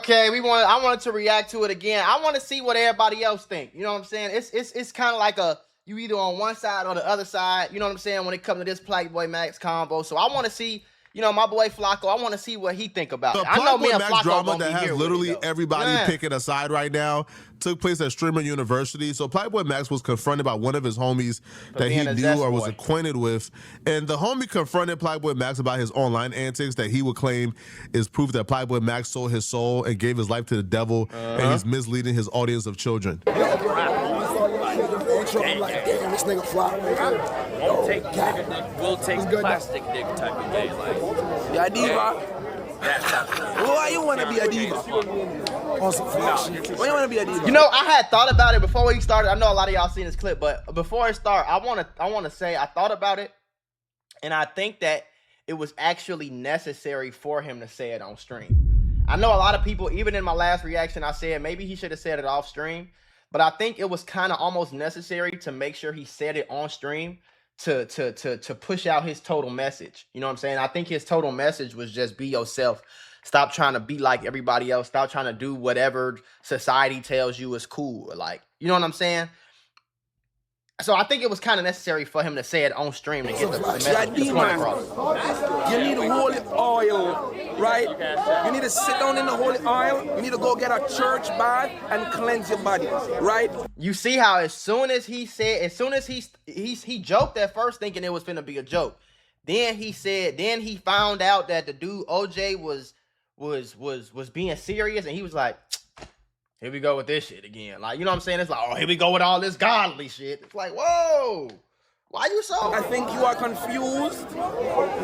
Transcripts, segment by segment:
Okay, I wanted to react to it again. I want to see what everybody else think. You know what I'm saying? It's kind of like you either on one side or the other side. You know what I'm saying? When it comes to this PlaqueBoyMax combo, so I want to see. You know, my boy Flacco, I want to see what he think about it. I know me and Flacco drama that has literally everybody picking a side right now took place at Streamer University. So PlaqueBoyMax was confronted by one of his homies that he knew or was acquainted with. And the homie confronted PlaqueBoyMax about his online antics that he would claim is proof that PlaqueBoyMax sold his soul and gave his life to the devil, and he's misleading his audience of children. I'm like, damn, this nigga flop. We'll take plastic nigga type of game. Like, yeah, diva. Why you want to be a diva? Why you want to be a diva? You know, I had thought about it before we started. I know a lot of y'all seen this clip, but before it started, I want to say I thought about it, and I think that it was actually necessary for him to say it on stream. I know a lot of people, even in my last reaction, I said maybe he should have said it off stream. But I think it was kind of almost necessary to make sure he said it on stream to push out his total message. You know what I'm saying? I think his total message was just be yourself. Stop trying to be like everybody else. Stop trying to do whatever society tells you is cool. Like, you know what I'm saying? So I think it was kind of necessary for him to say it on stream to get the message across. You need holy oil, right? You need to sit down in the holy oil. You need to go get a church bath and cleanse your body, right? You see how as soon as he joked at first thinking it was finna be a joke. Then he found out that the dude OJ was being serious, and he was like, here we go with this shit again. Like, you know what I'm saying? It's like, oh, here we go with all this godly shit. It's like, whoa, why you so? I think you are confused.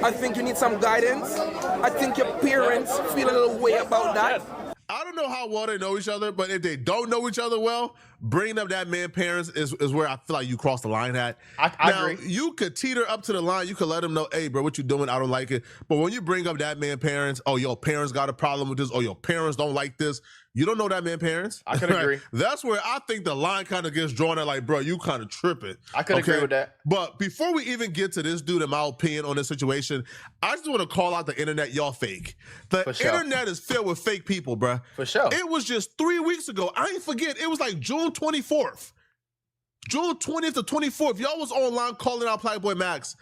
I think you need some guidance. I think your parents feel a little way about that. I don't know how well they know each other, but if they don't know each other well, bringing up that man parents is where I feel like you cross the line at. I agree. You could teeter up to the line. You could let them know, hey, bro, what you doing? I don't like it. But when you bring up that man parents, oh, your parents got a problem with this, or your parents don't like this, you don't know that man parents. I could agree. That's where I think the line kind of gets drawn at, like, bro, you kind of tripping. I could agree with that. But before we even get to this dude, in my opinion, on this situation, I just want to call out the internet. Y'all fake. The internet is filled with fake people, bro. For sure. It was just 3 weeks ago. I ain't forget. It was like June 24th. June 20th to 24th. Y'all was online calling out PlaqueBoyMax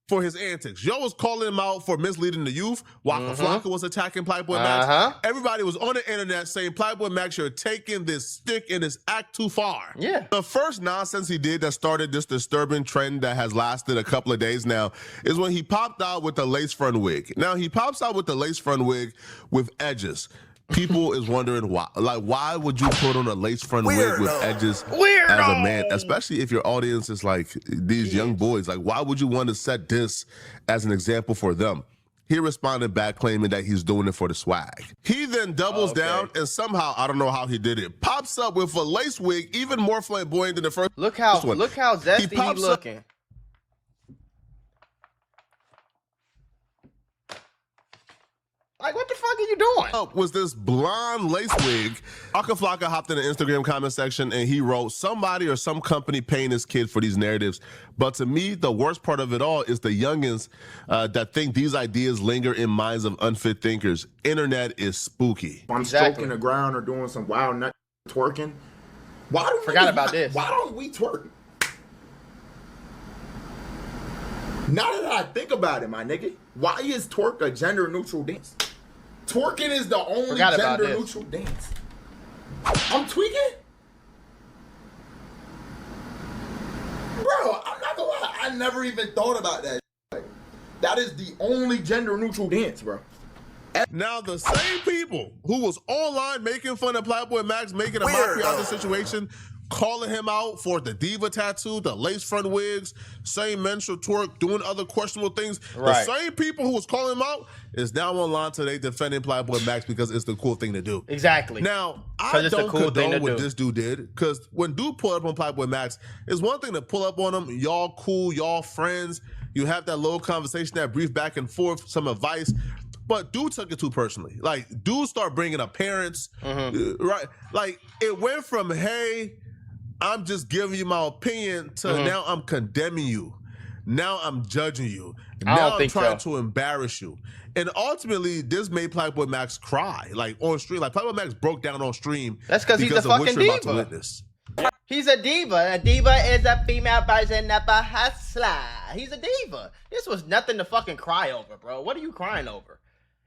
for his antics. Y'all was calling him out for misleading the youth while Flacco was attacking PlaqueBoyMax. Everybody was on the internet saying, PlaqueBoyMax, you're taking this stick and this act too far. Yeah. The first nonsense he did that started this disturbing trend that has lasted a couple of days now is when he popped out with the lace front wig. Now, he pops out with the lace front wig with edges. People is wondering why. Like, why would you put on a lace front wig with edges as a man, especially if your audience is like these young boys? Like, why would you want to set this as an example for them? He responded back claiming that he's doing it for the swag. He then doubles down and somehow, I don't know how he did it, pops up with a lace wig even more flamboyant than the first. Look how zesty he's looking. Like, what the fuck are you doing? Was this blonde lace wig. Flacco hopped in the Instagram comment section and he wrote, somebody or some company paying this kid for these narratives. But to me, the worst part of it all is the youngins that think these ideas linger in minds of unfit thinkers. Internet is spooky. I'm stroking the ground or doing some wild nut twerking. Why do Forgot about this. Why don't we twerk? Now that I think about it, my nigga, why is twerk a gender-neutral dance? Twerking is the only gender-neutral dance. I'm tweaking? Bro, I'm not gonna lie, I never even thought about that. That is the only gender-neutral dance, bro. Now, the same people who was online making fun of PlaqueBoyMax, making a mockery out of the situation, calling him out for the diva tattoo, the lace front wigs, same menstrual twerk, doing other questionable things. The same people who was calling him out is now online today defending PlaqueBoyMax because it's the cool thing to do. Exactly. Now, I don't condone what this dude did, because when dude pulled up on PlaqueBoyMax, it's one thing to pull up on him, y'all cool, y'all friends, you have that little conversation, that brief back and forth, some advice. But dude took it too personally. Like, dude started bringing up parents, right? Like, it went from, hey, I'm just giving you my opinion to now I'm condemning you. Now I'm judging you. I Now don't I'm think trying so. to embarrass you. And ultimately, this made PlaqueBoyMax cry, like on stream. Like PlaqueBoyMax broke down on stream. That's because he's a of what fucking you're about to diva. witness. He's a diva. A diva is a female version of a hustler. He's a diva. This was nothing to fucking cry over, bro. What are you crying over?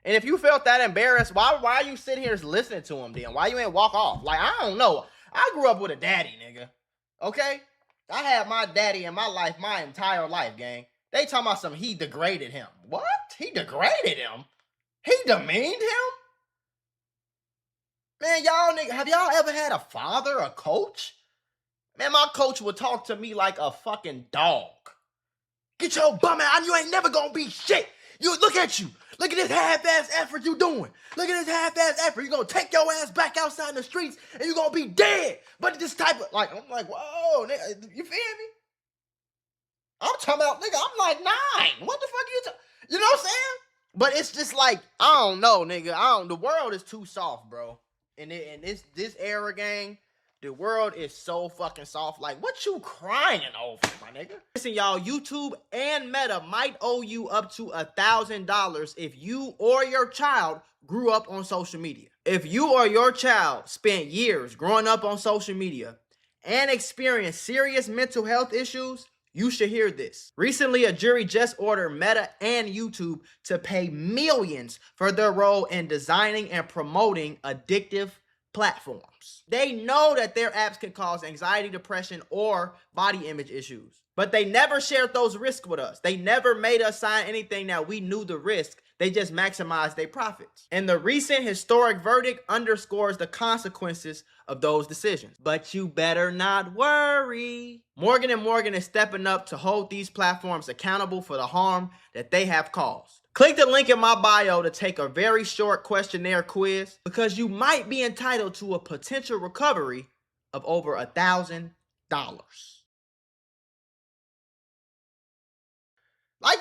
And if you felt that embarrassed, why are you sitting here listening to him then? Why you ain't walk off? Like, I don't know. I grew up with a daddy, nigga. Okay? I had my daddy in my life my entire life, gang. They talking about some he degraded him. What? He degraded him? He demeaned him? Man, y'all nigga, have y'all ever had a father, a coach? Man, my coach would talk to me like a fucking dog. Get your bum out. You ain't never gonna be shit. You look at you. Look at this half-ass effort you doing. Look at this half-ass effort. You gonna take your ass back outside in the streets and you gonna be dead. But this type of, like, I'm like, whoa, nigga, you feel me? I'm talking about, nigga, I'm like 9. What the fuck you talking? You know what I'm saying? But it's just like, I don't know, nigga. The world is too soft, bro. And this era, gang, the world is so fucking soft. Like, what you crying over, my nigga? Listen, y'all, YouTube and Meta might owe you up to $1,000 if you or your child grew up on social media. If you or your child spent years growing up on social media and experienced serious mental health issues, you should hear this. Recently, a jury just ordered Meta and YouTube to pay millions for their role in designing and promoting addictive platforms. They know that their apps can cause anxiety, depression, or body image issues, but they never shared those risks with us. They never made us sign anything that we knew the risk. They just maximized their profits. And the recent historic verdict underscores the consequences of those decisions. But you better not worry. Morgan & Morgan is stepping up to hold these platforms accountable for the harm that they have caused. Click the link in my bio to take a very short questionnaire quiz because you might be entitled to a potential recovery of over $1,000. Like,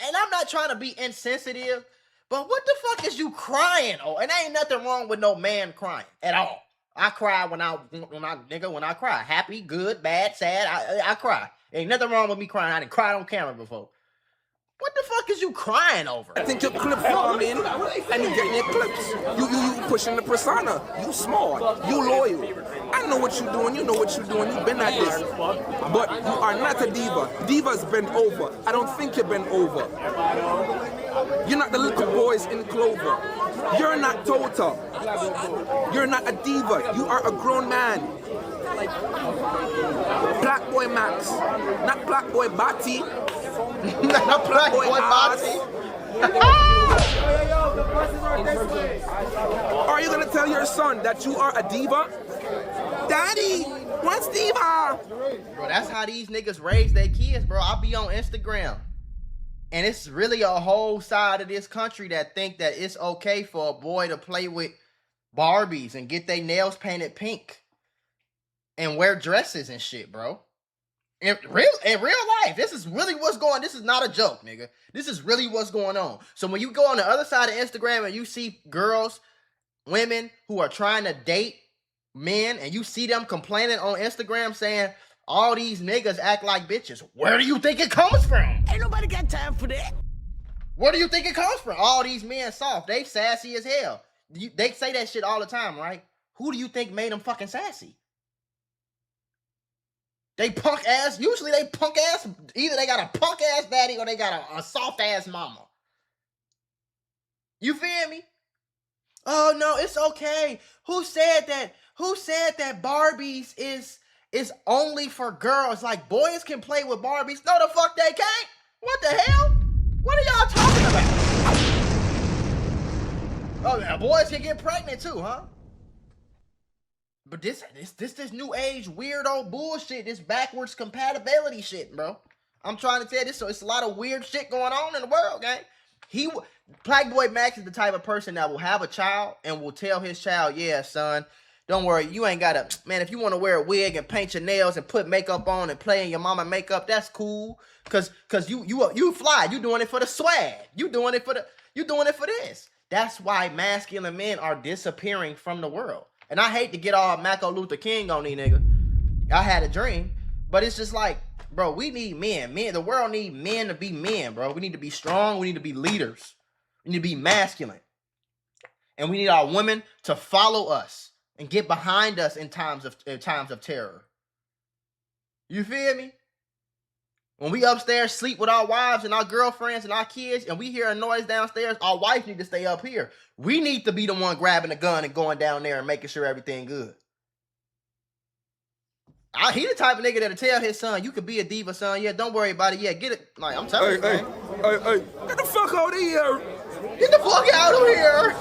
and I'm not trying to be insensitive, but what the fuck is you crying? Oh, and ain't nothing wrong with no man crying at all. I cry when I cry. Happy, good, bad, sad, I cry. Ain't nothing wrong with me crying. I didn't cry on camera before. What the fuck is you crying over? I think you're clip farming and you getting your clips. You pushing the persona. You smart. You loyal. I know what you're doing. You know what you're doing. You've been at this. But you are not a diva. Divas bend over. I don't think you bend over. You're not the little boys in Clover. You're not Tota. You're not a diva. You are a grown man. PlaqueBoyMax. Not PlaqueBoyBati. Not PlaqueBoyBati. Are you gonna tell your son that you are a diva? Daddy, what's diva? Bro, that's how these niggas raise their kids, bro. I be on Instagram. And it's really a whole side of this country that think that it's okay for a boy to play with Barbies and get their nails painted pink and wear dresses and shit, bro. In real life, this is really what's going on. This is not a joke, nigga. This is really what's going on. So when you go on the other side of Instagram and you see girls, women who are trying to date men and you see them complaining on Instagram saying all these niggas act like bitches, where do you think it comes from? Ain't nobody got time for that. Where do you think it comes from? All these men soft. They sassy as hell. They say that shit all the time, right? Who do you think made them fucking sassy? They punk ass. Usually they punk ass. Either they got a punk ass daddy or they got a soft ass mama. You feel me? Oh no, it's okay. Who said that? Who said that Barbies is only for girls? Like boys can play with Barbies? No, the fuck they can't. What the hell? What are y'all talking about? Oh yeah, boys can get pregnant too, huh? But this new age weirdo bullshit, this backwards compatibility shit, bro. I'm trying to tell you this, so it's a lot of weird shit going on in the world, gang. PlaqueBoyMax is the type of person that will have a child and will tell his child, yeah, son, don't worry, you ain't gotta, man, if you want to wear a wig and paint your nails and put makeup on and play in your mama makeup, that's cool. Cause you fly, you doing it for the swag. You doing it for this. That's why masculine men are disappearing from the world. And I hate to get all Martin Luther King on these niggas. I had a dream, but it's just like, bro, we need men. The world need men to be men, bro. We need to be strong. We need to be leaders. We need to be masculine. And we need our women to follow us and get behind us in times of terror. You feel me? When we upstairs sleep with our wives and our girlfriends and our kids and we hear a noise downstairs, our wife need to stay up here. We need to be the one grabbing the gun and going down there and making sure everything good. He the type of nigga that'll tell his son, you could be a diva, son. Yeah, don't worry about it. Yeah, get it. Like, I'm telling you, man. Hey, get the fuck out of here. Get the fuck out of here.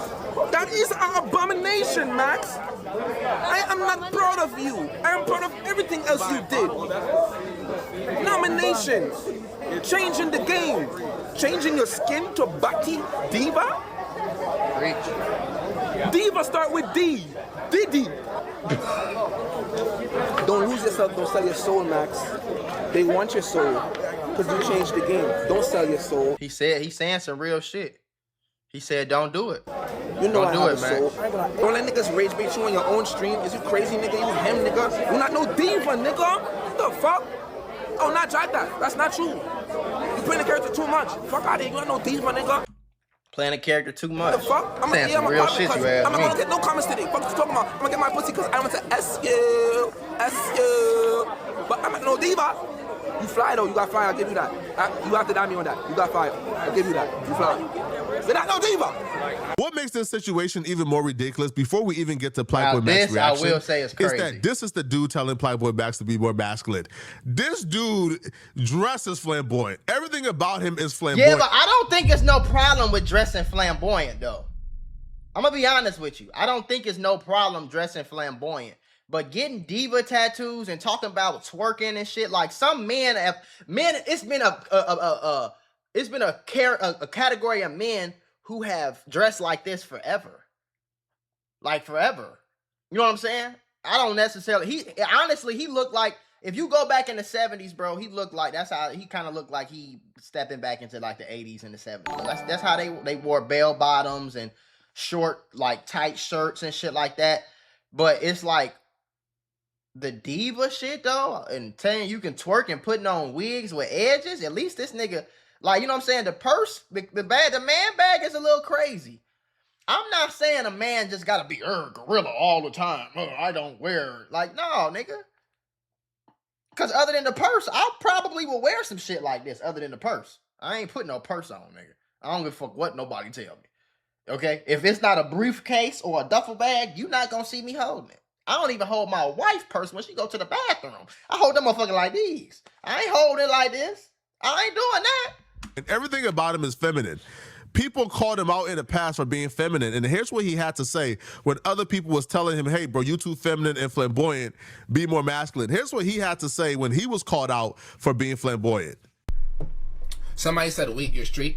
That is an abomination, Max. I am not proud of you. I am proud of everything else you did. Nominations. Changing the game. Changing your skin to Baki Diva? Preach. Diva start with D. Diddy. Don't lose yourself, don't sell your soul, Max. They want your soul because you changed the game. Don't sell your soul. He's saying some real shit. He said, don't do it. You know don't do it, man. Don't let niggas rage bait you on your own stream. Is you crazy, nigga? You him, nigga? You not no diva, nigga. What the fuck? Oh, not drive that. That's not true. You playing the character too much. Fuck out of here. You not no diva, nigga. Playing a character too much. What the fuck? I'm saying some real shit, you ass. I'm not gonna get no comments today. Fuck you talking about. I'm gonna get my pussy because I want to S you. But I'm not no diva. You fly though. You got fire. I'll give you that. You have to die me on that. You got fire. I'll give you that. You fly. You're not no diva. What makes this situation even more ridiculous, before we even get to PlaqueBoyMax reaction, I will say is crazy. Is that this is the dude telling PlaqueBoyMax to be more masculine. This dude dresses flamboyant. Everything about him is flamboyant. Yeah, but I don't think it's no problem with dressing flamboyant, though. I'm going to be honest with you. I don't think it's no problem dressing flamboyant. But getting diva tattoos and talking about twerking and shit, like some men, it's been a category of men who have dressed like this forever. Like forever. You know what I'm saying? I don't necessarily, he looked like, if you go back in the 70s, bro, he looked like, that's how, he kind of looked like he stepping back into like the 80s and the 70s. That's how they wore bell bottoms and short, like tight shirts and shit like that. But it's like, the diva shit though, and telling you can twerk and putting on wigs with edges, at least this nigga, like, you know what I'm saying, the purse, the man bag is a little crazy. I'm not saying a man just gotta be gorilla all the time. I don't wear, like, no, nigga. Cause other than the purse, I probably will wear some shit like this other than the purse. I ain't putting no purse on, nigga. I don't give a fuck what nobody tell me. Okay? If it's not a briefcase or a duffel bag, you not gonna see me holding it. I don't even hold my wife's purse when she go to the bathroom. I hold them motherfucker like these. I ain't holding it like this. I ain't doing that. And everything about him is feminine. People called him out in the past for being feminine. And here's what he had to say when other people was telling him, hey, bro, you too feminine and flamboyant. Be more masculine. Here's what he had to say when he was called out for being flamboyant. Somebody said, wait, you're straight?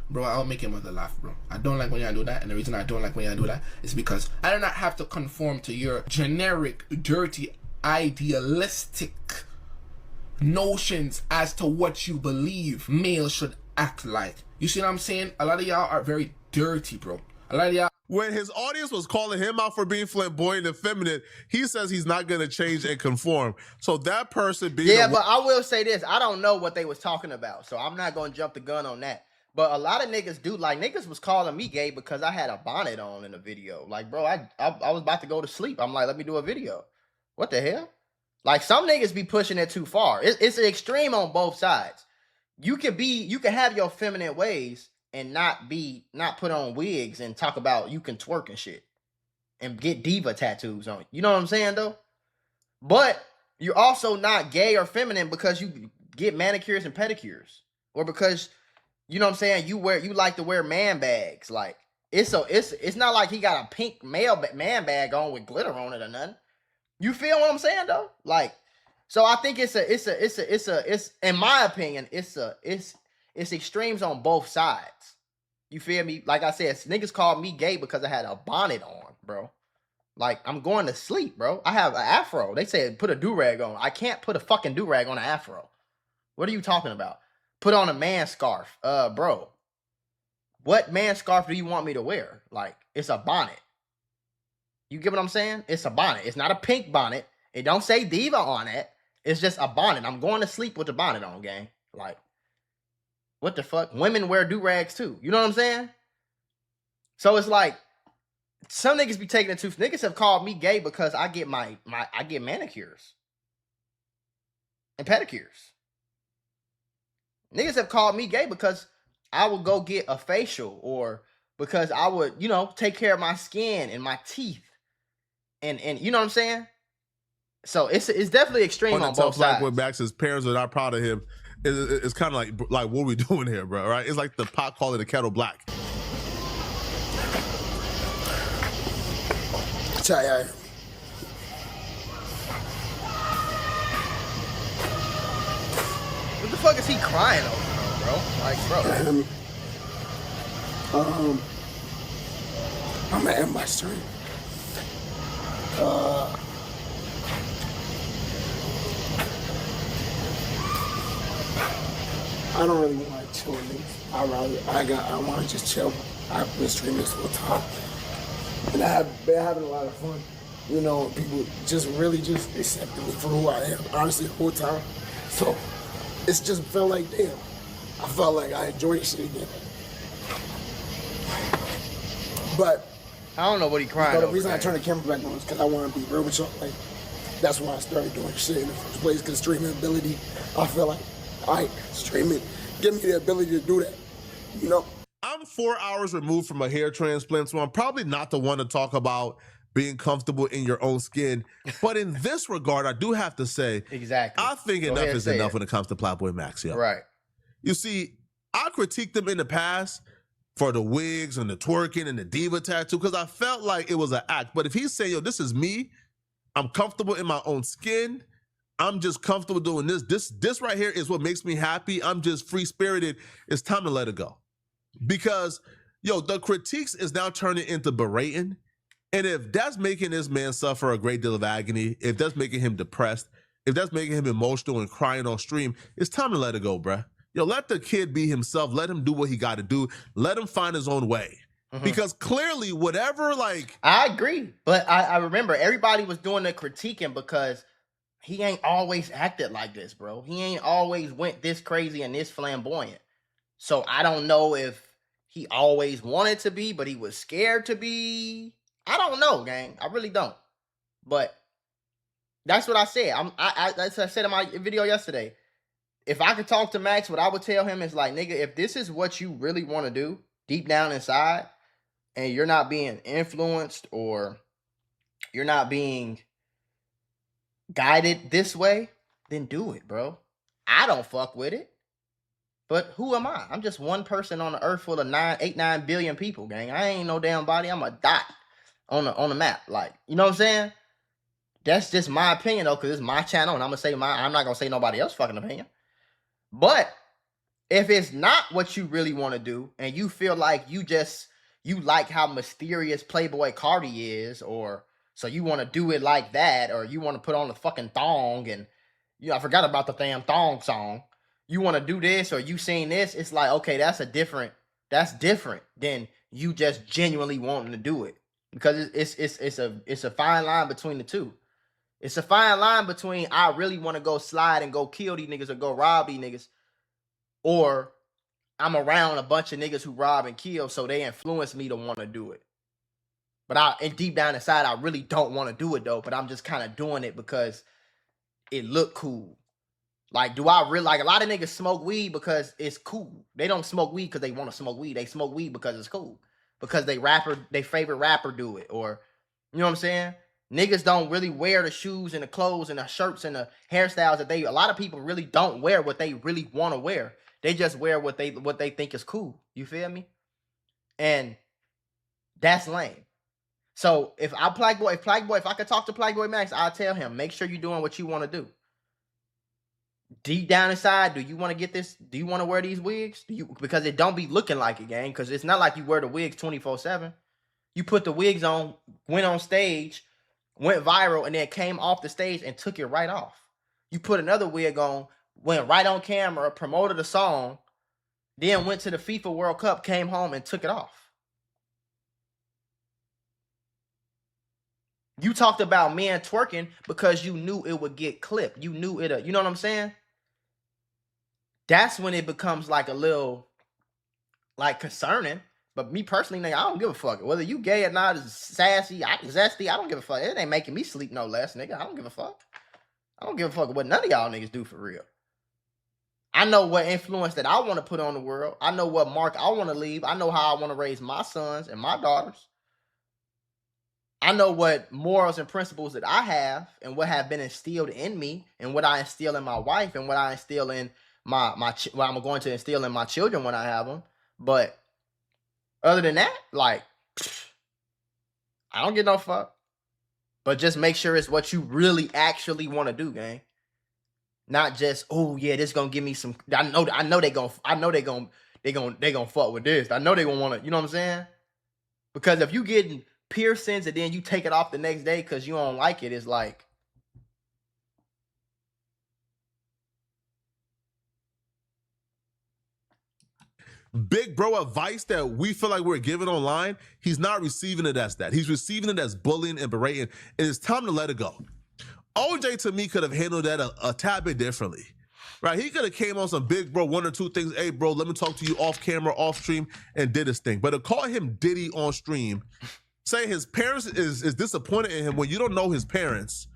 Bro, I'll make your mother laugh, bro. I don't like when y'all do that, and the reason I don't like when y'all do that is because I do not have to conform to your generic, dirty, idealistic notions as to what you believe males should act like. You see what I'm saying? A lot of y'all are very dirty, bro. A lot of y'all. When his audience was calling him out for being flamboyant and feminine, he says he's not going to change and conform. So that person being... Yeah, but I will say this. I don't know what they was talking about, so I'm not going to jump the gun on that. But a lot of niggas do, like, niggas was calling me gay because I had a bonnet on in the video. Like, bro, I was about to go to sleep. I'm like, let me do a video. What the hell? Like, some niggas be pushing it too far. It's an extreme on both sides. You can have your feminine ways and not put on wigs and talk about you can twerk and shit and get diva tattoos on you. You know what I'm saying, though? But you're also not gay or feminine because you get manicures and pedicures, or because, you know what I'm saying, you like to wear man bags. Like, it's not like he got a pink man bag on with glitter on it or nothing. You feel what I'm saying, though? Like, so I think it's in my opinion, it's extremes on both sides. You feel me? Like I said, niggas called me gay because I had a bonnet on, bro. Like, I'm going to sleep, bro. I have an afro. They said put a do-rag on. I can't put a fucking do-rag on an afro. What are you talking about? Put on a man scarf. Bro. What man scarf do you want me to wear? Like, it's a bonnet. You get what I'm saying? It's a bonnet. It's not a pink bonnet. It don't say diva on it. It's just a bonnet. I'm going to sleep with the bonnet on, gang. Like, what the fuck? Women wear do-rags too. You know what I'm saying? So it's like, some niggas be taking it too. Niggas have called me gay because I get I get manicures and pedicures. Niggas have called me gay because I would go get a facial, or because I would, you know, take care of my skin and my teeth. And you know what I'm saying? So it's definitely extreme on both sides. PlaqueBoyMax's parents are not proud of him. It's kind of like what are we doing here, bro? Right? It's like the pot calling the kettle black. What the fuck is he crying over, bro? Like, bro. I'm gonna end my stream. I don't really want to chill with niggas. I want to just chill. I've been streaming this whole time, and I have been having a lot of fun. You know, people just really just accepted me for who I am, honestly, the whole time. So it's just felt like, damn, I felt like I enjoyed shit again. But I don't know what he crying over. The reason I turned the camera back on is because I want to be real with y'all. Like, that's why I started doing shit in the first place, because streaming ability, I feel like, all right, streaming, give me the ability to do that, you know? I'm 4 hours removed from a hair transplant, so I'm probably not the one to talk about being comfortable in your own skin. But in this regard, I do have to say, exactly, I think enough is enough when it comes to PlaqueBoyMax. Yeah. Right. You see, I critiqued them in the past for the wigs and the twerking and the diva tattoo because I felt like it was an act. But if he's saying, yo, this is me, I'm comfortable in my own skin, I'm just comfortable doing this. This right here is what makes me happy. I'm just free-spirited. It's time to let it go. Because, yo, the critiques is now turning into berating. And if that's making this man suffer a great deal of agony, if that's making him depressed, if that's making him emotional and crying on stream, it's time to let it go, bruh. Yo, let the kid be himself. Let him do what he got to do. Let him find his own way. Because clearly, whatever, like... I agree. But I remember everybody was doing the critiquing because he ain't always acted like this, bro. He ain't always went this crazy and this flamboyant. So I don't know if he always wanted to be, but he was scared to be. I don't know, gang. I really don't. But that's what I said. That's what I said in my video yesterday. If I could talk to Max, what I would tell him is like, nigga, if this is what you really want to do deep down inside, and you're not being influenced or you're not being guided this way, then do it, bro. I don't fuck with it. But who am I? I'm just one person on the earth full of 9 billion people, gang. I ain't no damn body. I'm a dot on the map. Like, you know what I'm saying? That's just my opinion, though, because it's my channel, and I'm not going to say nobody else's fucking opinion. But if it's not what you really want to do, and you feel like you like how mysterious Playboy Cardi is, or so you want to do it like that, or you want to put on the fucking thong, and I forgot about the damn thong song. You want to do this, or you seen this, it's like, okay, that's different than you just genuinely wanting to do it. Because it's a fine line between the two. It's a fine line between I really want to go slide and go kill these niggas or go rob these niggas, or I'm around a bunch of niggas who rob and kill, so they influence me to want to do it. But deep down inside, I really don't want to do it, though. But I'm just kind of doing it because it look cool. Like, do I really, like, a lot of niggas smoke weed because it's cool. They don't smoke weed because they want to smoke weed. They smoke weed because it's cool. Because they favorite rapper do it. Or, you know what I'm saying? Niggas don't really wear the shoes and the clothes and the shirts and the hairstyles that a lot of people really don't wear what they really want to wear. They just wear what they think is cool. You feel me? And that's lame. So if I could talk to PlaqueBoyMax, I'll tell him, make sure you're doing what you want to do. Deep down inside, do you want to get this? Do you want to wear these wigs? Because it don't be looking like it, gang. Because it's not like you wear the wigs 24/7. You put the wigs on, went on stage, went viral, and then came off the stage and took it right off. You put another wig on, went right on camera, promoted a song, then went to the FIFA World Cup, came home and took it off. You talked about men twerking because you knew it would get clipped. You knew it. You know what I'm saying? That's when it becomes like a little like concerning. But me personally, nigga, I don't give a fuck. Whether you gay or not, is sassy, zesty, I don't give a fuck. It ain't making me sleep no less, nigga. I don't give a fuck. I don't give a fuck what none of y'all niggas do for real. I know what influence that I want to put on the world. I know what mark I want to leave. I know how I want to raise my sons and my daughters. I know what morals and principles that I have and what have been instilled in me and what I instill in my wife and what I instill in what I'm going to instill in my children when I have them. But other than that, like, I don't give no fuck. But just make sure it's what you really actually want to do, gang. Not just, oh yeah, this gonna give me some. I know they gonna fuck with this. I know they gonna want to. You know what I'm saying? Because if you getting piercings and then you take it off the next day because you don't like it, it's like. Big bro advice that we feel like we're giving online, he's not receiving it as that. He's receiving it as bullying and berating, and it's time to let it go. OJ, to me, could have handled that a tad bit differently, right? He could have came on some big bro, one or two things. Hey, bro, let me talk to you off camera, off stream, and did his thing. But to call him Diddy on stream, say his parents is disappointed in him when you don't know his parents.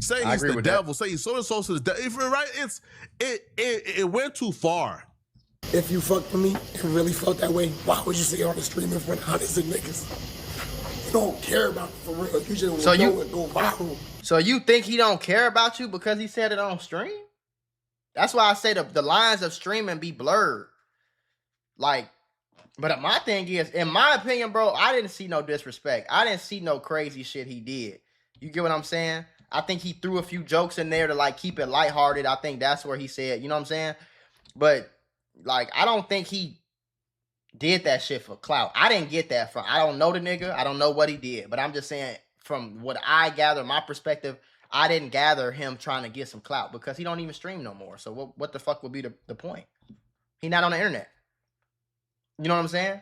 Say he's the devil. Say he's so and so to the devil. Right? It went too far. If you fucked with me and really felt that way, why would you say on the stream in front of hundreds of niggas? You don't care about it for real. You just go viral. So you think he don't care about you because he said it on stream? That's why I say the lines of streaming be blurred. Like, but my thing is, in my opinion, bro, I didn't see no disrespect. I didn't see no crazy shit he did. You get what I'm saying? I think he threw a few jokes in there to like keep it lighthearted. I think that's where he said, you know what I'm saying? But like, I don't think he did that shit for clout. I didn't get that from. I don't know the nigga. I don't know what he did. But I'm just saying, from what I gather, my perspective, I didn't gather him trying to get some clout because he don't even stream no more. So what the fuck would be the point? He not on the internet. You know what I'm saying?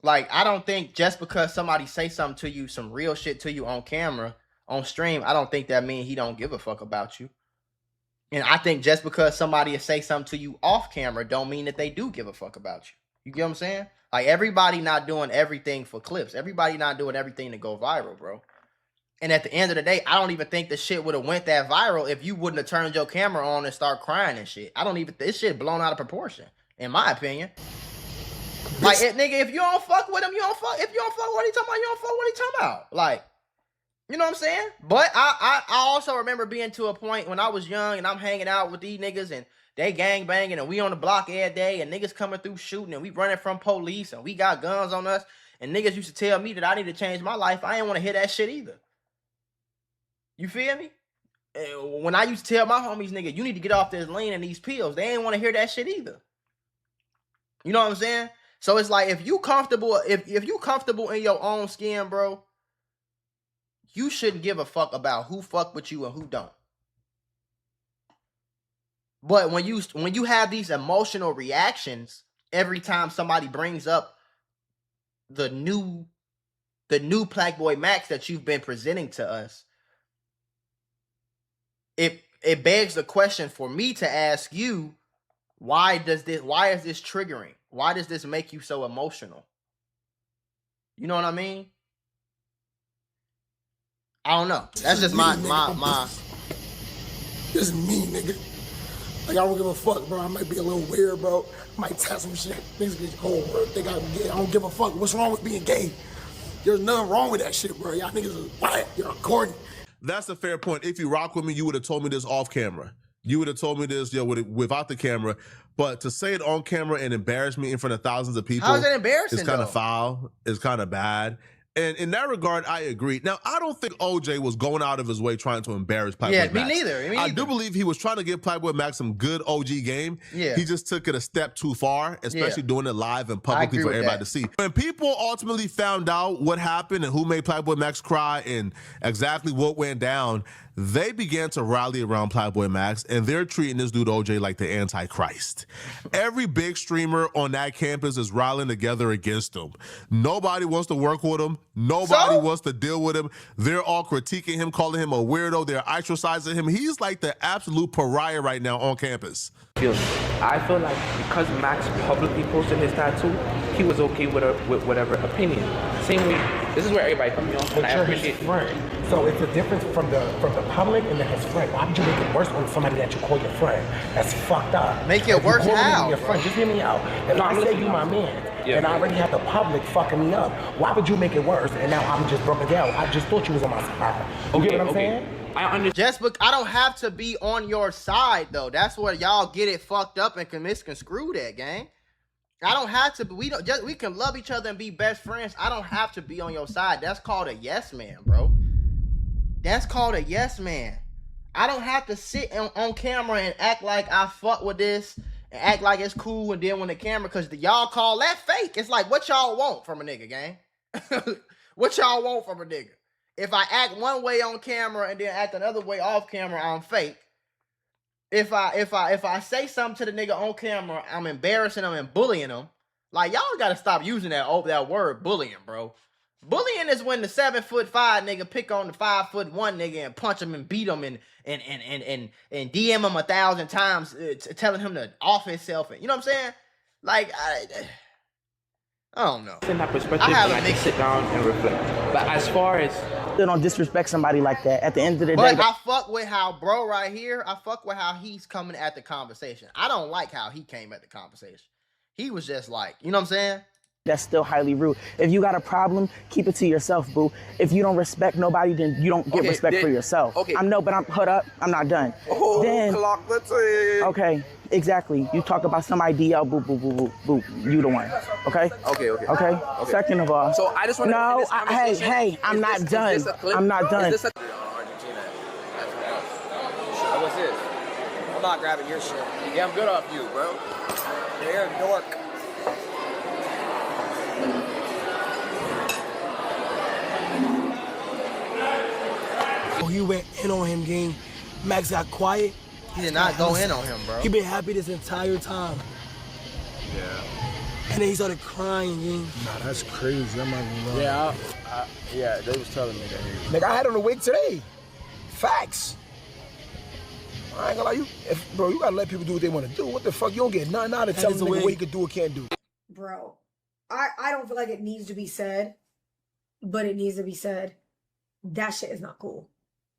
Like, I don't think just because somebody say something to you, some real shit to you on camera, on stream, I don't think that means he don't give a fuck about you. And I think just because somebody say something to you off camera don't mean that they do give a fuck about you. You get what I'm saying? Like, everybody not doing everything for clips. Everybody not doing everything to go viral, bro. And at the end of the day, I don't even think the shit would have went that viral if you wouldn't have turned your camera on and start crying and shit. This shit blown out of proportion, in my opinion. Like, nigga, if you don't fuck with him, you don't fuck. If you don't fuck what he talking about, you don't fuck what he talking about. Like, you know what I'm saying? But I also remember being to a point when I was young and I'm hanging out with these niggas and they gang banging and we on the block every day and niggas coming through shooting and we running from police and we got guns on us and niggas used to tell me that I need to change my life. I ain't want to hear that shit either. You feel me? When I used to tell my homies, nigga, you need to get off this lean and these pills, they ain't want to hear that shit either. You know what I'm saying? So it's like, if you comfortable, if you comfortable in your own skin, bro, you shouldn't give a fuck about who fuck with you and who don't. But when you have these emotional reactions every time somebody brings up the new PlaqueBoyMax that you've been presenting to us, it begs the question for me to ask you, why is this triggering? Why does this make you so emotional? You know what I mean? I don't know. That's just my. This is me, nigga. Like, I don't give a fuck, bro. I might be a little weird, bro. I might test some shit. Niggas get cold, bro. Think I'm gay. I don't give a fuck. What's wrong with being gay? There's nothing wrong with that shit, bro. Y'all niggas is white. You're corny. That's a fair point. If you rock with me, you would have told me this off camera. You would have told me this, without the camera. But to say it on camera and embarrass me in front of thousands of people, how is it embarrassing? It's kind of foul. It's kind of bad. And in that regard, I agree. Now, I don't think OJ was going out of his way trying to embarrass PlaqueBoyMax. Yeah, me neither. I do believe he was trying to give PlaqueBoyMax some good OG game. Yeah. He just took it a step too far, especially doing it live and publicly for everybody to see. When people ultimately found out what happened and who made PlaqueBoyMax cry and exactly what went down, they began to rally around PlaqueBoyMax, and they're treating this dude OJ like the Antichrist. Every big streamer on that campus is rallying together against him. Nobody wants to work with him. Nobody wants to deal with him. They're all critiquing him, calling him a weirdo. They're ostracizing him. He's like the absolute pariah right now on campus. I feel like because Max publicly posted his tattoo, he was okay with whatever opinion. Same way, this is where everybody comes from. But you're his friend. So it's a difference from the public and then his friend. Why would you make it worse on somebody that you call your friend? That's fucked up. Make it worse how? Your friend, just hear me out. If I say you my man, and I already have the public fucking me up, why would you make it worse? And now I'm just broken down. I just thought you was on my side. You get what I'm saying? I understand. Just because I don't have to be on your side though. That's where y'all get it fucked up and misconstrue that, gang. I don't have to. We can love each other and be best friends. I don't have to be on your side. That's called a yes man, bro. That's called a yes man. I don't have to sit on camera and act like I fuck with this and act like it's cool, and then when the camera, because y'all call that fake. It's like, what y'all want from a nigga, gang? What y'all want from a nigga? If I act one way on camera and then act another way off camera, I'm fake. If I say something to the nigga on camera, I'm embarrassing him and bullying him. Like, y'all gotta stop using that word bullying, bro. Bullying is when the 7'5" nigga pick on the 5'1" nigga and punch him and beat him and DM him 1,000 times, telling him to off himself. And you know what I'm saying? Like, I don't know. In that perspective, I can sit down and reflect. But as far as don't disrespect somebody like that. At the end of the day, but I fuck with how bro right here. I fuck with how he's coming at the conversation. I don't like how he came at the conversation. He was just like, you know what I'm saying? That's still highly rude. If you got a problem, keep it to yourself, boo. If you don't respect nobody, then you don't get respect for yourself. Okay. But hold up. I'm not done. Oh, then, clock the tape. Okay, exactly. You talk about some idea, boo, boo, boo, boo, boo. You the one. Okay? Okay. Second of all. So I just want to hey, I'm not done. I'm not done. What's this? I'm not grabbing your shit. Yeah, I'm good off you, bro. You're a dork. He went in on him, gang. Max got quiet. He did not go in on him, bro. He been happy this entire time. Yeah. And then he started crying, gang. Nah, that's crazy. I'm not gonna lie. Yeah, yeah, they was telling me that. Nigga, I had him awake today. Facts. I ain't gonna lie, you gotta let people do what they wanna do. What the fuck? You don't get nothing out of telling them what he could do or can't do. Bro, I don't feel like it needs to be said, but it needs to be said. That shit is not cool.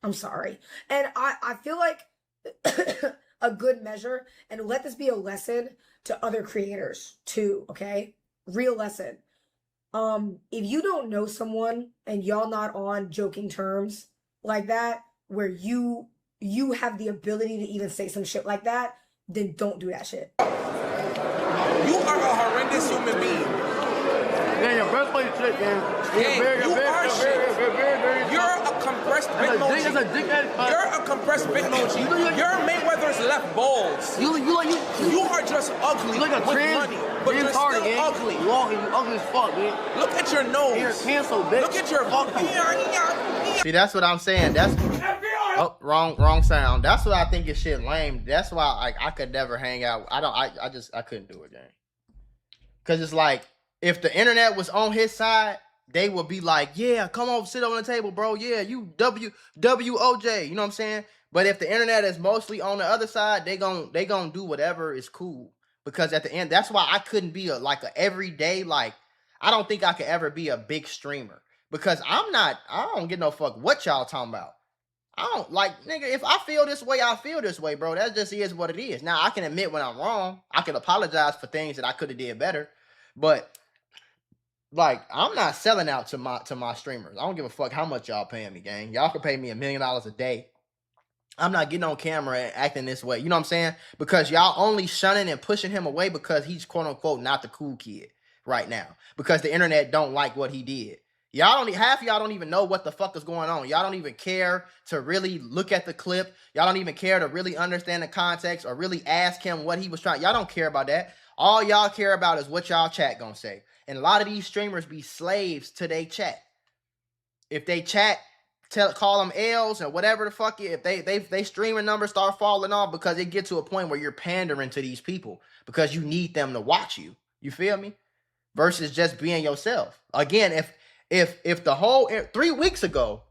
I'm sorry. And I feel like a good measure, and let this be a lesson to other creators too, okay? Real lesson. If you don't know someone and y'all not on joking terms like that, where you have the ability to even say some shit like that, then don't do that shit. You are a horrendous human being. Yeah, your best play shit, man. You're a compressed Bitmoji. You're a compressed Bitmoji. Your Mayweather's left balls. You are just ugly. You like a with trans money, but you're still ugly. You ugly as fuck, man. Look at your nose. You're canceled, bitch. Look at your fucking. See, that's what I'm saying. That's wrong sound. That's what I think is shit lame. That's why I could never hang out. I couldn't do it, gang. Cause it's like, if the internet was on his side, they would be like, yeah, come over, sit on the table, bro. Yeah, you WOJ. You know what I'm saying? But if the internet is mostly on the other side, they gon' do whatever is cool. Because at the end, that's why I couldn't be a everyday, I don't think I could ever be a big streamer. Because I don't get no fuck what y'all talking about. I don't, nigga, if I feel this way, I feel this way, bro. That just is what it is. Now, I can admit when I'm wrong. I can apologize for things that I could have did better. But I'm not selling out to my streamers. I don't give a fuck how much y'all paying me, gang. Y'all can pay me $1 million a day. I'm not getting on camera and acting this way. You know what I'm saying? Because y'all only shunning and pushing him away because he's quote unquote not the cool kid right now. Because the internet don't like what he did. Half of y'all don't even know what the fuck is going on. Y'all don't even care to really look at the clip. Y'all don't even care to really understand the context or really ask him what he was trying. Y'all don't care about that. All y'all care about is what y'all chat gonna say. And a lot of these streamers be slaves to their chat. If they chat, call them L's or whatever the fuck, if they streaming numbers start falling off because it gets to a point where you're pandering to these people because you need them to watch you. You feel me? Versus just being yourself. Again, If the whole 3 weeks ago,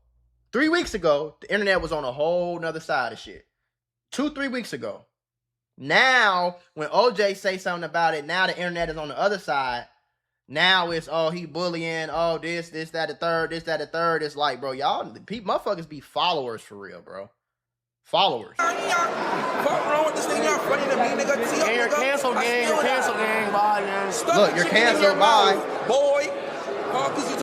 the internet was on a whole nother side of shit. 2-3 weeks ago. Now, when OJ say something about it, now the internet is on the other side. Now it's, oh, he bullying, oh, this, that, the third, this, that, the third. It's like, bro, y'all, motherfuckers be followers for real, bro. Followers. Gang, you're canceled, bye, Look, you're canceled, bye. Boy.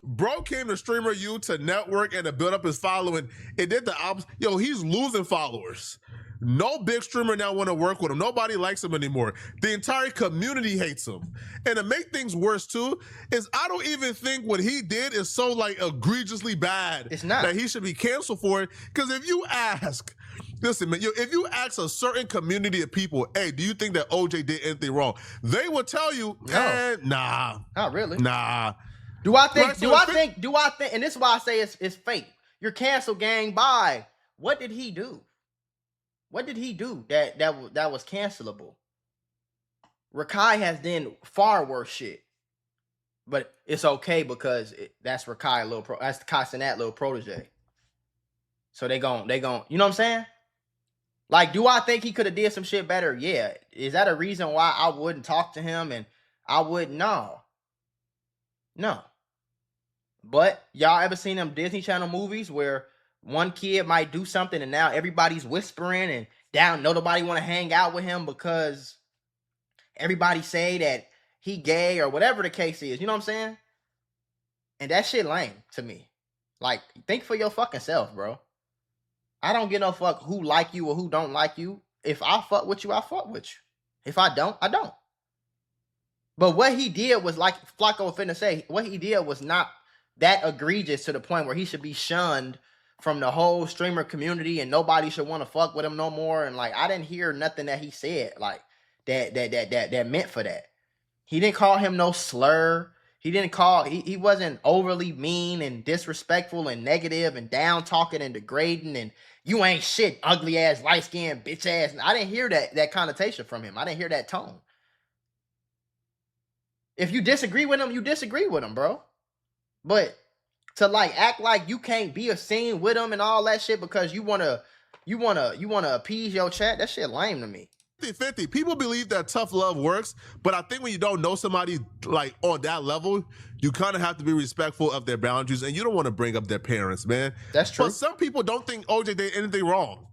Bro came to Streamer U to network and to build up his following. It did the opposite. Yo, he's losing followers. No big streamer now want to work with him. Nobody likes him anymore. The entire community hates him. And to make things worse too, is I don't even think what he did is so like egregiously bad. It's not. That he should be canceled for it. Because if you ask, listen, man, if you ask a certain community of people, hey, do you think that OJ did anything wrong? They will tell you, nah. Not really. Nah. Do I think, and this is why I say it's fake. You're canceled, gang, bye. What did he do? What did he do that was cancelable? Rakai has done far worse shit. But it's okay because that's Rakai that's the Casanat little protege. So they gon', you know what I'm saying? Like, do I think he could have did some shit better? Yeah. Is that a reason why I wouldn't talk to him and I wouldn't? No. But y'all ever seen them Disney Channel movies where one kid might do something and now everybody's whispering and nobody want to hang out with him because everybody say that he gay or whatever the case is. You know what I'm saying? And that shit lame to me. Like, think for your fucking self, bro. I don't give no fuck who like you or who don't like you. If I fuck with you, I fuck with you. If I don't, I don't. But what he did was, like Flacco finna say, what he did was not that egregious to the point where he should be shunned from the whole streamer community and nobody should want to fuck with him no more. And like, I didn't hear nothing that he said like that meant for that. He didn't call him no slur. He wasn't overly mean and disrespectful and negative and down talking and degrading and you ain't shit, ugly ass, light skinned, bitch ass. I didn't hear that connotation from him. I didn't hear that tone. If you disagree with him, you disagree with him, bro. But to like act like you can't be a scene with him and all that shit because you wanna appease your chat, that shit lame to me. 50-50. People believe that tough love works, but I think when you don't know somebody like on that level, you kind of have to be respectful of their boundaries and you don't want to bring up their parents, man. That's true. But some people don't think OJ did anything wrong.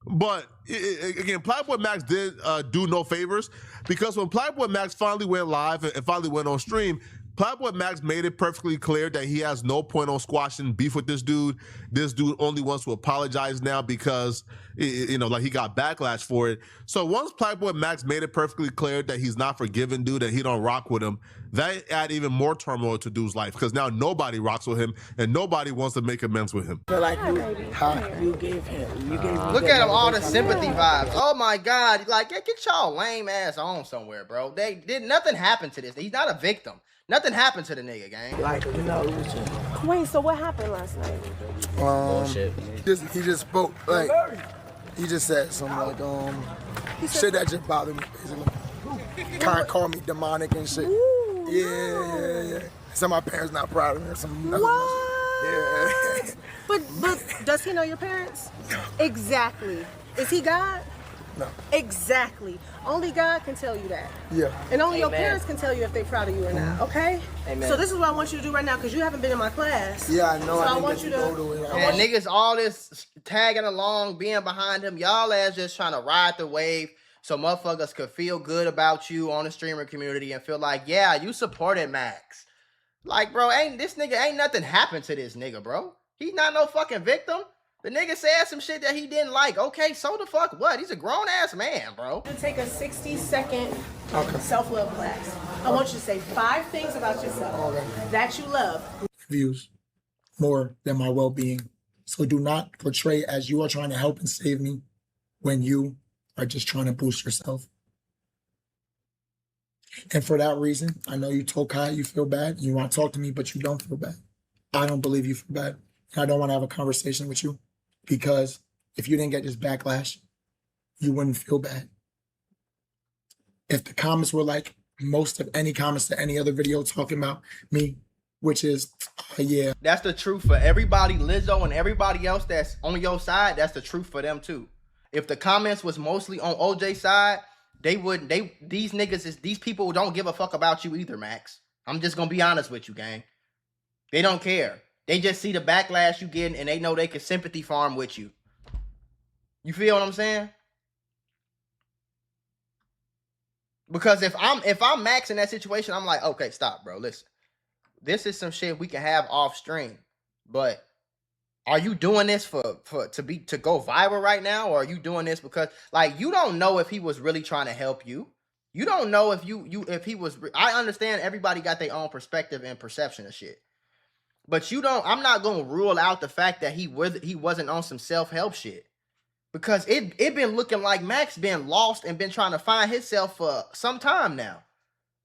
But again, PlaqueBoyMax did do no favors because when PlaqueBoyMax finally went live and finally went on stream, PlaqueBoyMax made it perfectly clear that he has no point on squashing beef with this dude. This dude only wants to apologize now because, like he got backlash for it. So once PlaqueBoyMax made it perfectly clear that he's not forgiving dude and he don't rock with him, that add even more turmoil to dude's life because now nobody rocks with him and nobody wants to make amends with him. Feel like you gave him. Look at him, all the sympathy vibes. Oh my God. Like, get y'all lame ass on somewhere, bro. Nothing happened to this. He's not a victim. Nothing happened to the nigga, gang. Like, Wait, so what happened last night? Bullshit. He just spoke, like, he just said something like, shit that just bothered me, basically. Kind of called me demonic and shit. Ooh, Yeah. Some of my parents not proud of me or something. What? Yeah. But does he know your parents? Exactly. Is he God? No. Exactly. Only God can tell you that. Yeah. And only your parents can tell you if they're proud of you or not, okay? Amen. So this is what I want you to do right now, because you haven't been in my class. Yeah, I know. So I want you to go to it. And niggas, all this tagging along, being behind him, y'all ass just trying to ride the wave so motherfuckers could feel good about you on the streamer community and feel like, yeah, you supported Max. Like, bro, this nigga ain't nothing happened to this nigga, bro. He's not no fucking victim. The nigga said some shit that he didn't like. Okay, so the fuck what? He's a grown-ass man, bro. take a 60-second self-love class. I want you to say 5 things about yourself that you love. Views more than my well-being. So do not portray as you are trying to help and save me when you are just trying to boost yourself. And for that reason, I know you told Kai you feel bad. You want to talk to me, but you don't feel bad. I don't believe you feel bad. I don't want to have a conversation with you because if you didn't get this backlash, you wouldn't feel bad. If the comments were like most of any comments to any other video talking about me, which is, yeah. That's the truth for everybody, Lizzo and everybody else that's on your side. That's the truth for them too. If the comments was mostly on OJ's side, these people don't give a fuck about you either, Max. I'm just gonna be honest with you, gang. They don't care. They just see the backlash you getting and they know they can sympathy farm with you. You feel what I'm saying? Because if I'm Max in that situation, I'm like, okay, stop, bro. Listen. This is some shit we can have off stream. But are you doing this to go viral right now? Or are you doing this because like you don't know if he was really trying to help you? You don't know if if he was. I understand everybody got their own perspective and perception of shit. But I'm not gonna rule out the fact that he wasn't on some self-help shit. Because it been looking like Max been lost and been trying to find himself for some time now.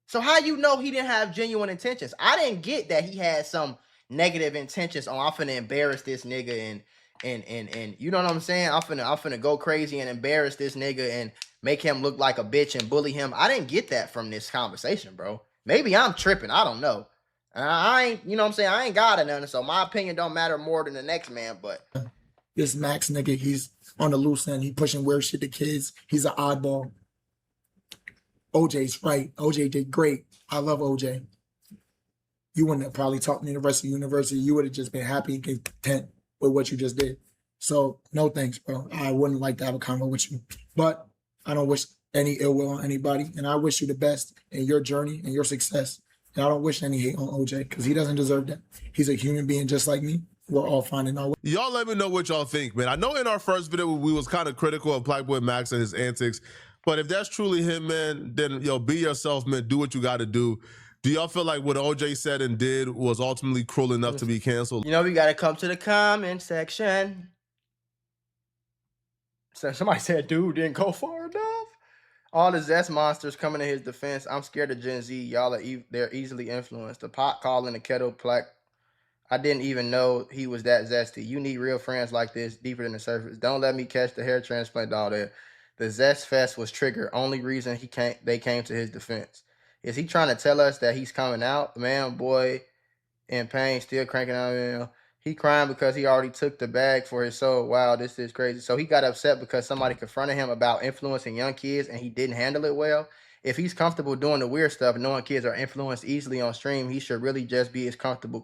So how you know he didn't have genuine intentions? I didn't get that he had some negative intentions on I'm finna embarrass this nigga and you know what I'm saying? I'm finna go crazy and embarrass this nigga and make him look like a bitch and bully him. I didn't get that from this conversation, bro. Maybe I'm tripping. I don't know. I ain't, you know what I'm saying? I ain't got it none, so my opinion don't matter more than the next man, but This Max nigga, he's on the loose end. He pushing weird shit to kids. He's an oddball. OJ's right. OJ did great. I love OJ. You wouldn't have probably taught me the rest of the university. You would have just been happy and content with what you just did. So no thanks, bro. I wouldn't like to have a convo with you. But I don't wish any ill will on anybody. And I wish you the best in your journey and your success. And I don't wish any hate on OJ because he doesn't deserve that. He's a human being just like me. We're all finding our way. Y'all let me know what y'all think, man. I know in our first video, we was kind of critical of PlaqueBoyMax and his antics. But if that's truly him, man, then, be yourself, man. Do what you got to do. Do y'all feel like what OJ said and did was ultimately cruel enough to be canceled? You know, we got to come to the comment section. So somebody said, dude didn't go far enough. All the zest monsters coming to his defense. I'm scared of Gen Z. Y'all they're easily influenced. The pot calling the kettle black. I didn't even know he was that zesty. You need real friends like this, deeper than the surface. Don't let me catch the hair transplant all that. The Zest Fest was triggered. Only reason they came to his defense. Is he trying to tell us that he's coming out? Man, boy, in pain, still cranking out. He crying because he already took the bag for his soul. Wow, this is crazy. So he got upset because somebody confronted him about influencing young kids and he didn't handle it well. If he's comfortable doing the weird stuff, knowing kids are influenced easily on stream, he should really just be as comfortable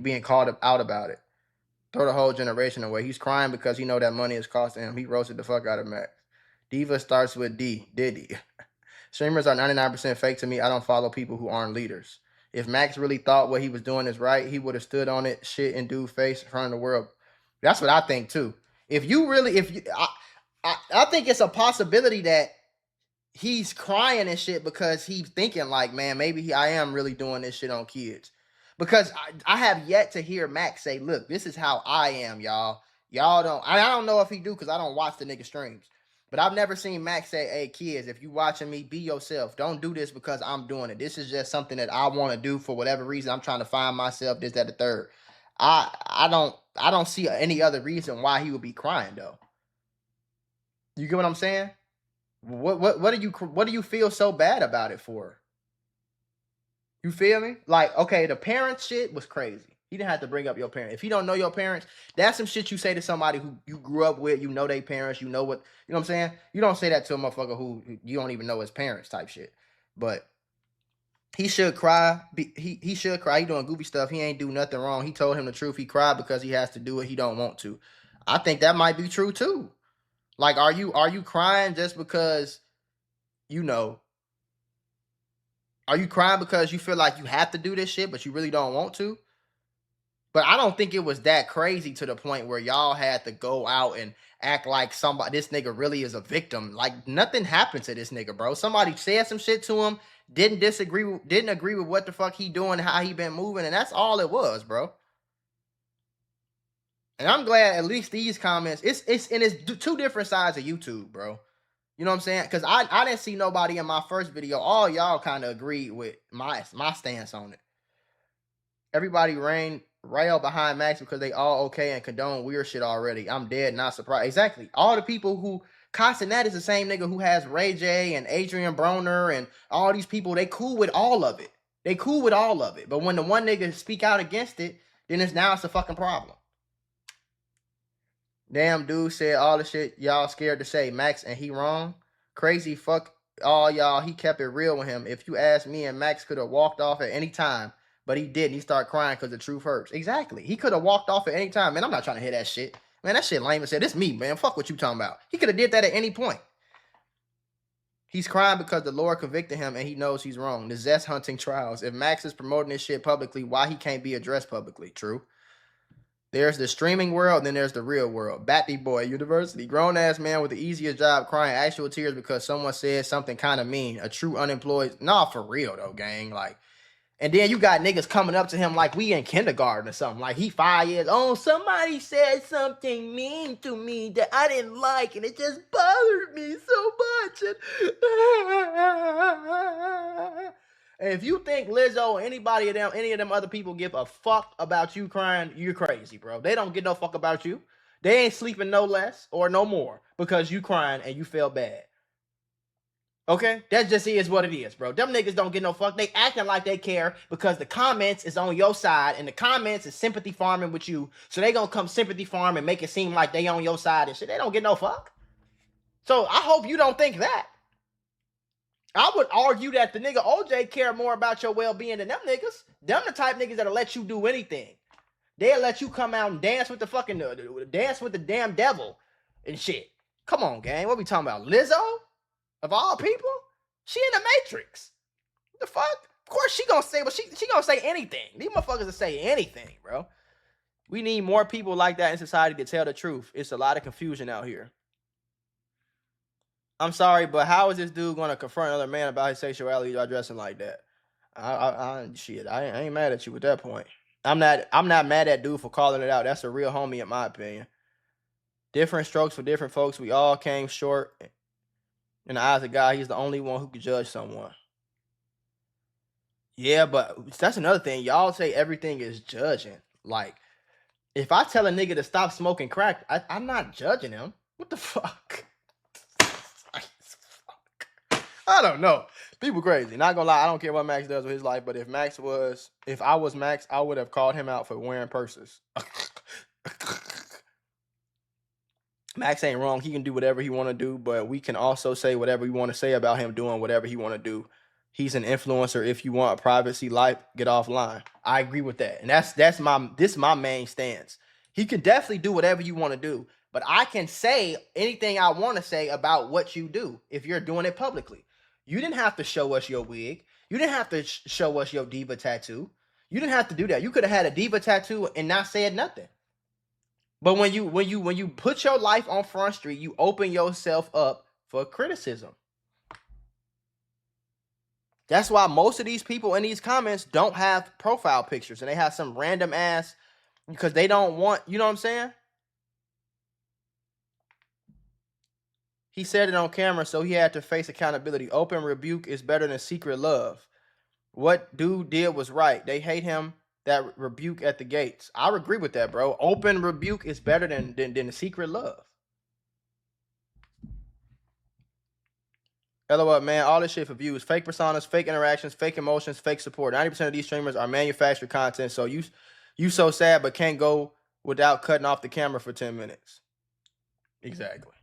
being called out about it. Throw the whole generation away. He's crying because he know that money is costing him. He roasted the fuck out of Max. Diva starts with D. Diddy. Streamers are 99% fake to me. I don't follow people who aren't leaders. If Max really thought what he was doing is right, he would have stood on it, shit in dude's face in front of the world. That's what I think too. I think it's a possibility that he's crying and shit because he's thinking like, man, maybe I am really doing this shit on kids. Because I have yet to hear Max say, look, this is how I am, y'all. Y'all don't, I don't know if he do because I don't watch the nigga streams. But I've never seen Max say, hey, kids, if you watching me, be yourself. Don't do this because I'm doing it. This is just something that I want to do for whatever reason. I'm trying to find myself, this, that, the third. I don't see any other reason why he would be crying, though. You get what I'm saying? What do you feel so bad about it for? You feel me? Like, okay, the parents shit was crazy. He didn't have to bring up your parents. If you don't know your parents, that's some shit you say to somebody who you grew up with, you know their parents, you know what I'm saying? You don't say that to a motherfucker who you don't even know his parents type shit. But he should cry. He should cry. He doing goofy stuff. He ain't do nothing wrong. He told him the truth. He cried because he has to do it. He don't want to. I think that might be true too. Like, are you crying just because, are you crying because you feel like you have to do this shit, but you really don't want to? But I don't think it was that crazy to the point where y'all had to go out and act like this nigga really is a victim. Like, nothing happened to this nigga, bro. Somebody said some shit to him, didn't agree with what the fuck he doing, how he been moving, and that's all it was, bro. And I'm glad at least these comments, it's two different sides of YouTube, bro. You know what I'm saying? Because I didn't see nobody in my first video. All y'all kind of agreed with my stance on it. Everybody rail behind Max because they all okay and condone weird shit already. I'm dead, not surprised. Exactly. All the people who cussing that is the same nigga who has Ray J and Adrian Broner and all these people. They cool with all of it. They cool with all of it. But when the one nigga speak out against it, then it's a fucking problem. Damn, dude said all the shit y'all scared to say. Max and he wrong. Crazy, fuck all y'all. He kept it real with him. If you ask me, and Max could have walked off at any time, but he didn't. He started crying because the truth hurts. Exactly. He could have walked off at any time. Man, I'm not trying to hear that shit. Man, that shit lame as said. This me, man. Fuck what you talking about. He could have did that at any point. He's crying because the Lord convicted him and he knows he's wrong. The zest hunting trials. If Max is promoting this shit publicly, why he can't be addressed publicly? True. There's the streaming world, then there's the real world. Batty Boy University. Grown-ass man with the easiest job crying actual tears because someone said something kind of mean. A true unemployed. Nah, for real, though, gang. Like, and then you got niggas coming up to him like we in kindergarten or something. Like, he 5 years old. Somebody said something mean to me that I didn't like, and it just bothered me so much. And if you think Lizzo or anybody of them, any of them other people give a fuck about you crying, you're crazy, bro. They don't give no fuck about you. They ain't sleeping no less or no more because you crying and you feel bad. Okay? That just is what it is, bro. Them niggas don't get no fuck. They acting like they care because the comments is on your side and the comments is sympathy farming with you. So they gonna come sympathy farm and make it seem like they on your side and shit. They don't get no fuck. So I hope you don't think that. I would argue that the nigga OJ care more about your well-being than them niggas. Them the type niggas that'll let you do anything. They'll let you come out and dance with the fucking, dance with the damn devil and shit. Come on, gang. What we talking about? Lizzo? Of all people? She in the Matrix. What the fuck? Of course she gonna say, but she gonna say anything. These motherfuckers will say anything, bro. We need more people like that in society to tell the truth. It's a lot of confusion out here. I'm sorry, but how is this dude going to confront another man about his sexuality by dressing like that? I ain't mad at you with that point. I'm not mad at dude for calling it out. That's a real homie in my opinion. Different strokes for different folks. We all came short. In the eyes of God, he's the only one who can judge someone. Yeah, but that's another thing. Y'all say everything is judging. Like, if I tell a nigga to stop smoking crack, I'm not judging him. What the fuck? I don't know. People crazy. Not gonna lie, I don't care what Max does with his life, but if I was Max, I would have called him out for wearing purses. Max ain't wrong. He can do whatever he want to do, but we can also say whatever we want to say about him doing whatever he want to do. He's an influencer. If you want a privacy life, get offline. I agree with that. And this is my main stance. He can definitely do whatever you want to do, but I can say anything I want to say about what you do if you're doing it publicly. You didn't have to show us your wig. You didn't have to show us your diva tattoo. You didn't have to do that. You could have had a diva tattoo and not said nothing. But when you put your life on Front Street, you open yourself up for criticism. That's why most of these people in these comments don't have profile pictures and they have some random ass because they don't want, you know what I'm saying? He said it on camera, so he had to face accountability. Open rebuke is better than secret love. What dude did was right. They hate him. That rebuke at the gates. I agree with that, bro. Open rebuke is better than the secret love. LOL, man. All this shit for views. Fake personas, fake interactions, fake emotions, fake support. 90% of these streamers are manufactured content. So you so sad, but can't go without cutting off the camera for 10 minutes. Exactly.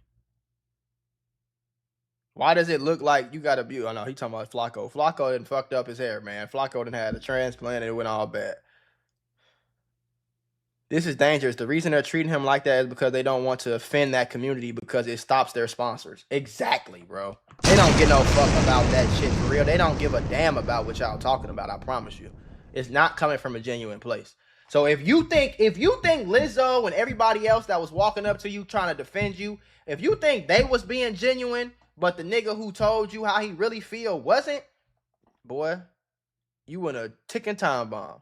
Why does it look like you got a view? Oh, no, he talking about Flacco. Flacco done fucked up his hair, man. Flacco done had a transplant and it went all bad. This is dangerous. The reason they're treating him like that is because they don't want to offend that community because it stops their sponsors. Exactly, bro. They don't give no fuck about that shit for real. They don't give a damn about what y'all talking about, I promise you. It's not coming from a genuine place. So if you think Lizzo and everybody else that was walking up to you trying to defend you, if you think they was being genuine, but the nigga who told you how he really feel wasn't, boy, you in a ticking time bomb.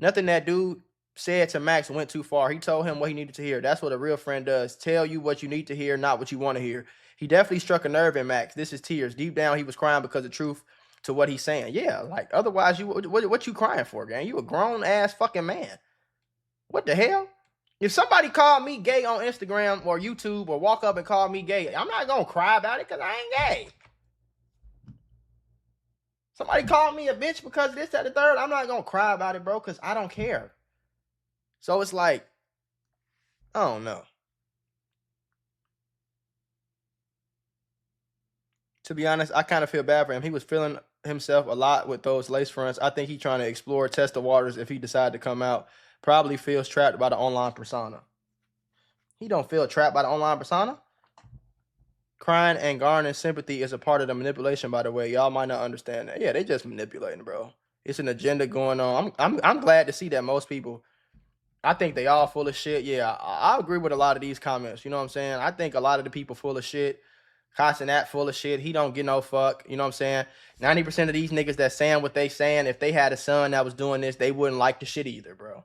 Nothing that dude said to Max went too far. He told him what he needed to hear. That's what a real friend does. Tell you what you need to hear, not what you want to hear. He definitely struck a nerve in Max. This is tears. Deep down, he was crying because of truth to what he's saying. Yeah, like, otherwise, what you crying for, gang? You a grown-ass fucking man. What the hell? If somebody called me gay on Instagram or YouTube or walk up and call me gay, I'm not going to cry about it because I ain't gay. Somebody called me a bitch because of this, that, the third. I'm not gonna cry about it, bro, because I don't care. So it's like, I don't know. To be honest, I kind of feel bad for him. He was feeling himself a lot with those lace fronts. I think he's trying to explore, test the waters. If he decided to come out, probably feels trapped by the online persona. He don't feel trapped by the online persona. Crying and garnering sympathy is a part of the manipulation, by the way. Y'all might not understand that. Yeah, they just manipulating, bro. It's an agenda going on. I'm glad to see that most people, I think they all full of shit. Yeah, I agree with a lot of these comments. You know what I'm saying? I think a lot of the people full of shit. Costing that full of shit. He don't get no fuck. You know what I'm saying? 90% of these niggas that saying what they saying, if they had a son that was doing this, they wouldn't like the shit either, bro.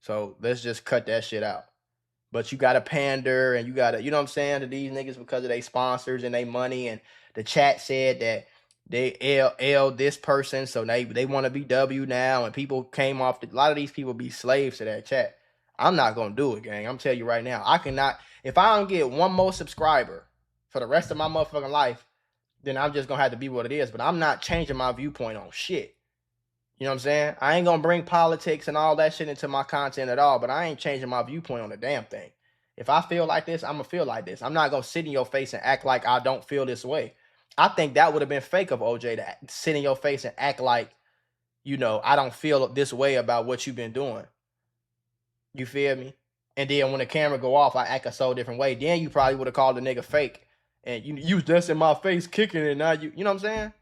So let's just cut that shit out. But you gotta pander and you gotta, you know what I'm saying, to these niggas because of their sponsors and their money. And the chat said that they L this person, so they want to be W now. And people came off, a lot of these people be slaves to that chat. I'm not gonna do it, gang. I'm telling you right now. I cannot, if I don't get one more subscriber for the rest of my motherfucking life, then I'm just gonna have to be what it is. But I'm not changing my viewpoint on shit. You know what I'm saying? I ain't gonna bring politics and all that shit into my content at all, but I ain't changing my viewpoint on a damn thing. If I feel like this, I'm gonna feel like this. I'm not gonna sit in your face and act like I don't feel this way. I think that would have been fake of OJ to sit in your face and act like, you know, I don't feel this way about what you've been doing. You feel me? And then when the camera go off, I act a so different way. Then you probably would have called the nigga fake. And you was just in my face kicking it. Now you know what I'm saying?